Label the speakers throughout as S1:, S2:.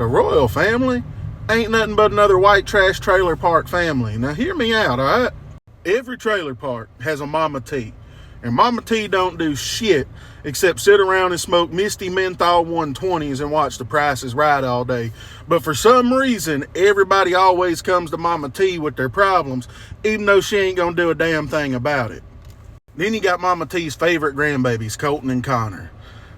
S1: The Royal family ain't nothing but another white trash trailer park family. Now hear me out, all right? Every trailer park has a Mama T. And Mama T don't do shit except sit around and smoke Misty Menthol 120s and watch The Price is Right all day. But for some reason, everybody always comes to Mama T with their problems, even though she ain't gonna do a damn thing about it. Then you got Mama T's favorite grandbabies, Colton and Connor.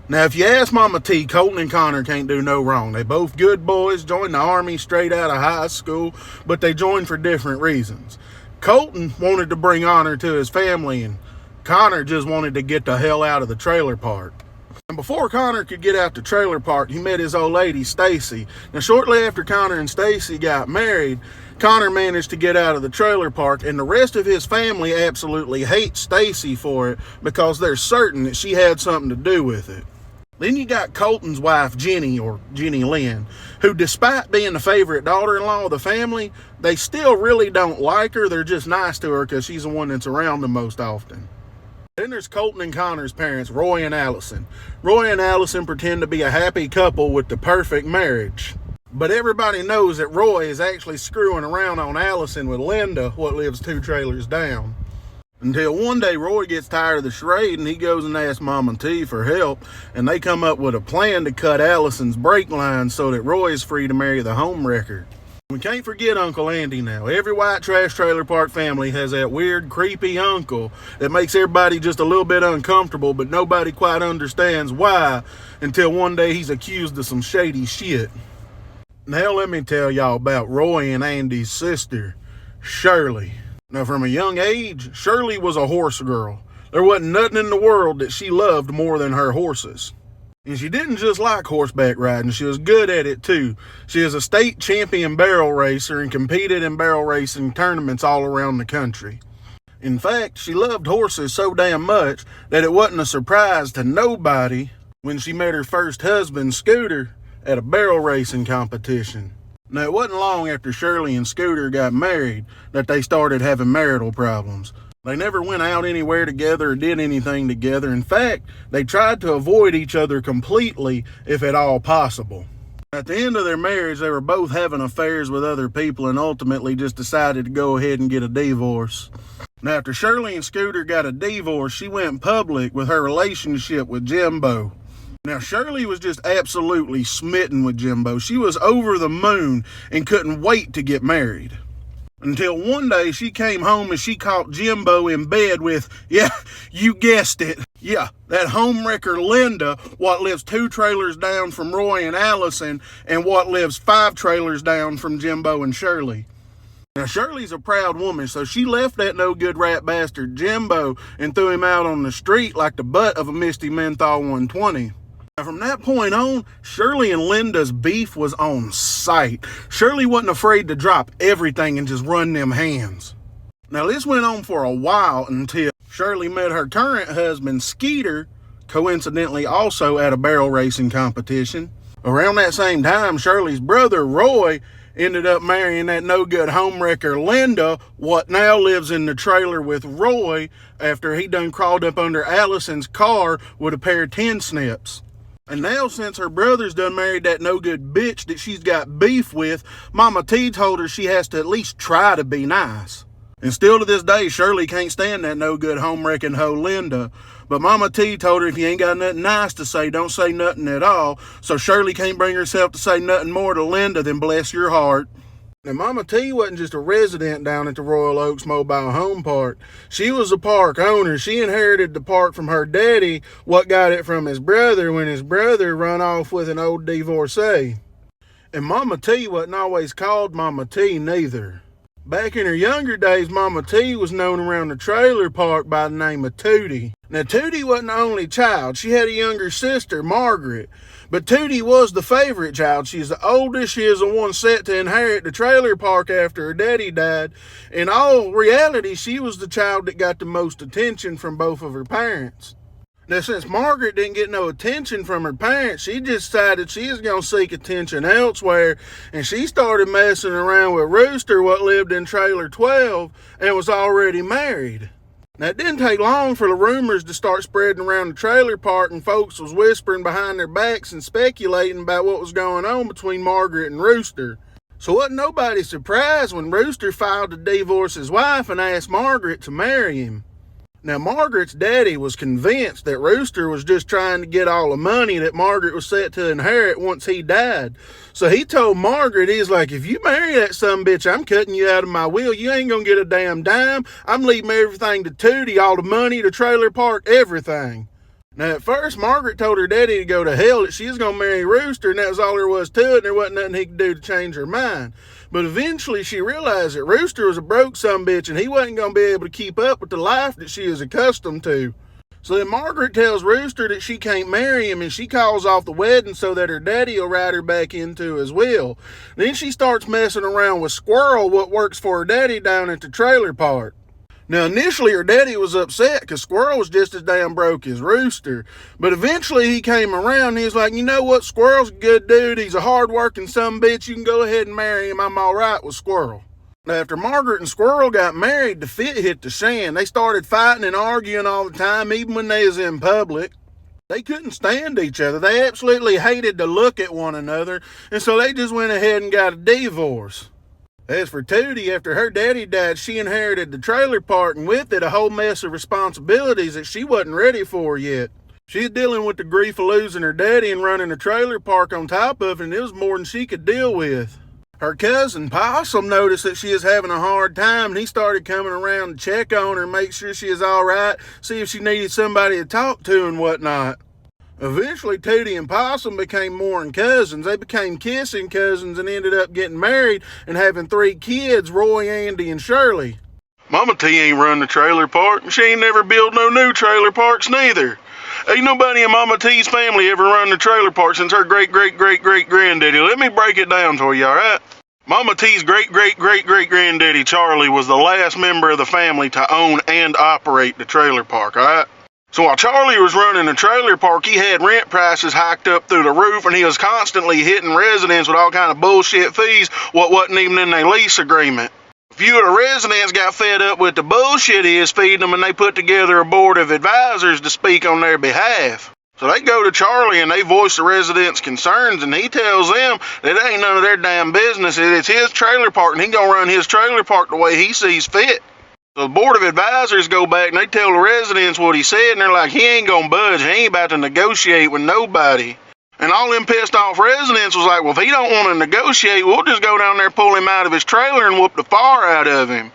S1: Now, if you ask Mama T, Colton and Connor can't do no wrong. They both good boys, joined the Army straight out of high school, but they joined for different reasons. Colton wanted to bring honor to his family, and Connor just wanted to get the hell out of the trailer park. And before Connor could get out the trailer park, he met his old lady, Stacy. Now, shortly after Connor and Stacy got married, Connor managed to get out of the trailer park, and the rest of his family absolutely hates Stacy for it because they're certain that she had something to do with it. Then you got Colton's wife, Jenny, or Jenny Lynn, who, despite being the favorite daughter-in-law of the family, they still really don't like her. They're just nice to her because she's the one that's around them most often. Then there's Colton and Connor's parents, Roy and Allison. Roy and Allison pretend to be a happy couple with the perfect marriage. But everybody knows that Roy is actually screwing around on Allison with Linda, what lives 2 trailers down. Until one day Roy gets tired of the charade and he goes and asks Mama T for help, and they come up with a plan to cut Allison's brake line so that Roy is free to marry the homewrecker. We can't forget Uncle Andy now. Every white trash trailer park family has that weird, creepy uncle that makes everybody just a little bit uncomfortable, but nobody quite understands why until one day he's accused of some shady shit. Now let me tell y'all about Roy and Andy's sister, Shirley. Now, from a young age, Shirley was a horse girl. There wasn't nothing in the world that she loved more than her horses. And she didn't just like horseback riding, she was good at it too. She is a state champion barrel racer and competed in barrel racing tournaments all around the country. In fact, she loved horses so damn much that it wasn't a surprise to nobody when she met her first husband, Scooter, at a barrel racing competition. Now, it wasn't long after Shirley and Scooter got married that they started having marital problems. They never went out anywhere together or did anything together. In fact, they tried to avoid each other completely, if at all possible. At the end of their marriage, they were both having affairs with other people and ultimately just decided to go ahead and get a divorce. Now, after Shirley and Scooter got a divorce, she went public with her relationship with Jimbo. Now, Shirley was just absolutely smitten with Jimbo. She was over the moon and couldn't wait to get married. Until one day she came home and she caught Jimbo in bed with, yeah, you guessed it. Yeah, that homewrecker Linda, what lives 2 trailers down from Roy and Allison, and what lives 5 trailers down from Jimbo and Shirley. Now, Shirley's a proud woman, so she left that no-good rat bastard Jimbo and threw him out on the street like the butt of a Misty Menthol 120. Now, from that point on, Shirley and Linda's beef was on sight. Shirley wasn't afraid to drop everything and just run them hands. Now, this went on for a while until Shirley met her current husband, Skeeter, coincidentally also at a barrel racing competition. Around that same time, Shirley's brother, Roy, ended up marrying that no-good homewrecker Linda, what now lives in the trailer with Roy after he done crawled up under Allison's car with a pair of tin snips. And now, since her brother's done married that no-good bitch that she's got beef with, Mama T told her she has to at least try to be nice. And still to this day, Shirley can't stand that no-good home-wrecking hoe Linda. But Mama T told her if you ain't got nothing nice to say, don't say nothing at all. So Shirley can't bring herself to say nothing more to Linda than bless your heart. Now, Mama T wasn't just a resident down at the Royal Oaks Mobile Home Park. She was a park owner. She inherited the park from her daddy, what got it from his brother when his brother run off with an old divorcee. And Mama T wasn't always called Mama T neither. Back in her younger days, Mama T was known around the trailer park by the name of Tootie. Now, Tootie wasn't the only child. She had a younger sister, Margaret. But Tootie was the favorite child. She's the oldest. She is the one set to inherit the trailer park after her daddy died. In all reality, she was the child that got the most attention from both of her parents. Now, since Margaret didn't get no attention from her parents, she just decided she was going to seek attention elsewhere, and she started messing around with Rooster, what lived in trailer 12, and was already married. Now, it didn't take long for the rumors to start spreading around the trailer park, and folks was whispering behind their backs and speculating about what was going on between Margaret and Rooster. So wasn't nobody surprised when Rooster filed to divorce his wife and asked Margaret to marry him. Now, Margaret's daddy was convinced that Rooster was just trying to get all the money that Margaret was set to inherit once he died. So he told Margaret, he's like, if you marry that sumbitch, I'm cutting you out of my will. You ain't gonna get a damn dime. I'm leaving everything to Tootie, all the money, the trailer park, everything. Now, at first, Margaret told her daddy to go to hell, that she was going to marry Rooster, and that was all there was to it, and there wasn't nothing he could do to change her mind. But eventually, she realized that Rooster was a broke sumbitch, and he wasn't going to be able to keep up with the life that she is accustomed to. So then Margaret tells Rooster that she can't marry him, and she calls off the wedding so that her daddy will write her back into his will. Then she starts messing around with Squirrel, what works for her daddy down at the trailer park. Now, initially, her daddy was upset because Squirrel was just as damn broke as Rooster. But eventually, he came around and he was like, you know what? Squirrel's a good dude. He's a hard-working sumbitch. You can go ahead and marry him. I'm all right with Squirrel. Now, after Margaret and Squirrel got married, the fit hit the sand. They started fighting and arguing all the time, even when they was in public. They couldn't stand each other. They absolutely hated to look at one another. And so they just went ahead and got a divorce. As for Tootie, after her daddy died, she inherited the trailer park, and with it a whole mess of responsibilities that she wasn't ready for yet. She's dealing with the grief of losing her daddy and running a trailer park on top of it, and it was more than she could deal with. Her cousin Possum noticed that she is having a hard time, and he started coming around to check on her, make sure she is all right, see if she needed somebody to talk to and whatnot. Eventually, Tootie and Possum became more than cousins. They became kissing cousins and ended up getting married and having 3 kids, Roy, Andy, and Shirley. Mama T ain't run the trailer park, and she ain't never built no new trailer parks neither. Ain't nobody in Mama T's family ever run the trailer park since her great-great-great-great-granddaddy. Let me break it down for you, all right? Mama T's great-great-great-great-granddaddy, Charlie, was the last member of the family to own and operate the trailer park, all right? So while Charlie was running the trailer park, he had rent prices hiked up through the roof, and he was constantly hitting residents with all kind of bullshit fees what wasn't even in their lease agreement. A few of the residents got fed up with the bullshit he was feeding them, and they put together a board of advisors to speak on their behalf. So they go to Charlie and they voice the residents' concerns, and he tells them that it ain't none of their damn business. It's his trailer park, and he gonna run his trailer park the way he sees fit. So the board of advisors go back and they tell the residents what he said, and they're like, he ain't gonna budge. He ain't about to negotiate with nobody. And all them pissed off residents was like, well, if he don't want to negotiate, we'll just go down there, pull him out of his trailer, and whoop the fire out of him.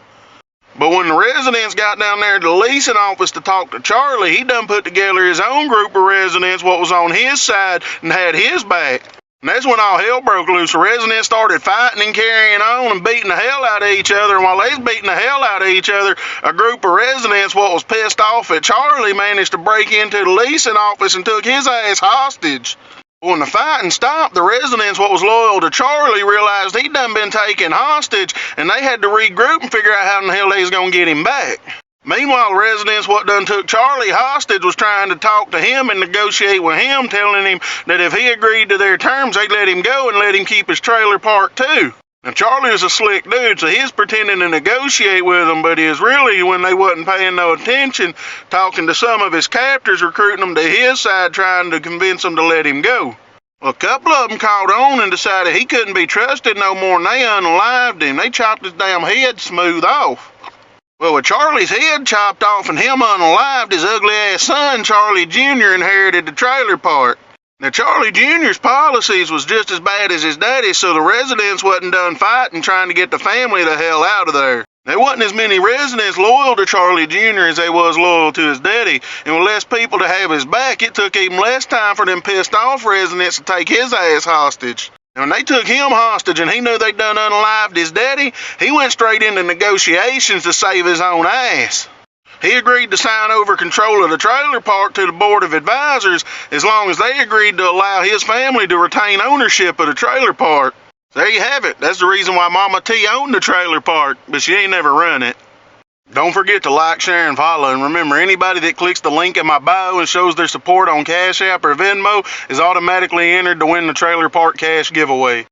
S1: But when the residents got down there to the leasing office to talk to Charlie, he done put together his own group of residents what was on his side and had his back. And that's when all hell broke loose. The residents started fighting and carrying on and beating the hell out of each other. And while they was beating the hell out of each other, a group of residents what was pissed off at Charlie managed to break into the leasing office and took his ass hostage. When the fighting stopped, the residents what was loyal to Charlie realized he'd done been taken hostage, and they had to regroup and figure out how in the hell they was gonna get him back. Meanwhile, the residents what done took Charlie hostage was trying to talk to him and negotiate with him, telling him that if he agreed to their terms, they'd let him go and let him keep his trailer park too. Now, Charlie was a slick dude, so he's pretending to negotiate with them, but he was really, when they wasn't paying no attention, talking to some of his captors, recruiting them to his side, trying to convince them to let him go. Well, a couple of them caught on and decided he couldn't be trusted no more, and they unalived him. They chopped his damn head smooth off. Well, with Charlie's head chopped off and him unalived, his ugly-ass son, Charlie Jr., inherited the trailer park. Now, Charlie Jr.'s policies was just as bad as his daddy's, so the residents wasn't done fighting trying to get the family the hell out of there. There wasn't as many residents loyal to Charlie Jr. as they was loyal to his daddy, and with less people to have his back, it took even less time for them pissed-off residents to take his ass hostage. And when they took him hostage and he knew they'd done unalived his daddy, he went straight into negotiations to save his own ass. He agreed to sign over control of the trailer park to the board of advisors as long as they agreed to allow his family to retain ownership of the trailer park. There you have it. That's the reason why Mama T owned the trailer park, but she ain't never run it. Don't forget to like, share, and follow. And remember, anybody that clicks the link in my bio and shows their support on Cash App or Venmo is automatically entered to win the trailer park cash giveaway.